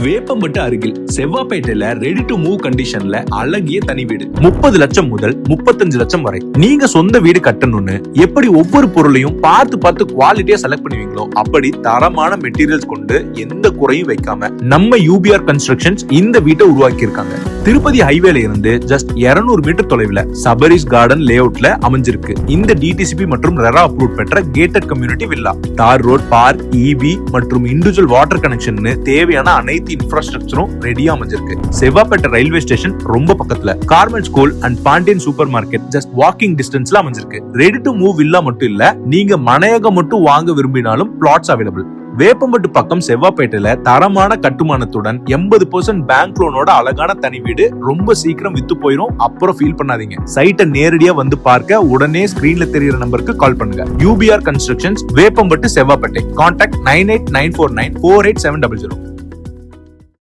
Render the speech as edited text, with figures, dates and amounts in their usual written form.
வேப்பம்பட்டு அருகில் செவ்வாப்பேட்டையில ready to move கண்டிஷன்ல அழகிய தனி வீடு 30 லட்சம் முதல் 35 லட்சம் வரை. நீங்க சொந்த வீடு கட்டணும்னு எப்படி ஒவ்வொரு பொருளையும் பார்த்து குவாலிட்டியா செலக்ட் பண்ணுவீங்களோ அப்படி தரமான மெட்டீரியல்ஸ் கொண்டு எந்த குறையும் வைக்காம நம்ம யூபிஆர் கன்ஸ்ட்ரக்ஷன்ஸ் இந்த வீட்டை உருவாக்கி இருக்காங்க. திருப்பதி ஹைவேல இருந்து ஜஸ்ட் 200 மீட்டர் தொலைவில் சபரிஸ் கார்டன் லே அவுட்ல அமைஞ்சிருக்கு. இந்த டிடிசிபி மற்றும் ரெரா அப்ரூவ் பெற்ற கேட்டட் கம்யூனிட்டி வில்லா. தார் ரோட், பார்க், இபி மற்றும் இண்டிவிஜுவல் வாட்டர் கனெக்ஷன் தேவையான அனைத்து இன்ஃப்ராஸ்ட்ரக்சரும் ரெடியா அமைஞ்சிருக்கு. செவ்வாப்பேட்டை ரயில்வே ஸ்டேஷன் ரொம்ப பக்கத்துல. Garment school and Pandian super market just walking டிஸ்டன்ஸ்ல அமைஞ்சிருக்கு. ரெடி டு மூவ் வில்லா மட்டும் இல்ல, நீங்க மனையகம் மட்டும் வாங்க விரும்பினாலும் பிளாட்ஸ் அவைலபிள். வேப்பம்பட்டு பக்கம் செவ்வாப்பேட்டையில தரமான கட்டுமானத்துடன் 80% பேங்க் லோனோட அழகான தனி வீடு ரொம்ப சீக்கிரம் வித்து போயிரும். அப்புறம் ஃபீல் பண்ணாதீங்க. சைட்டை நேரடியா வந்து பார்க்க உடனே ஸ்கிரீன்ல தெரியுற நம்பருக்கு கால் பண்ணுங்க. UBR constructions, Veppampattu, Sevvapettai. Contact 9894948700.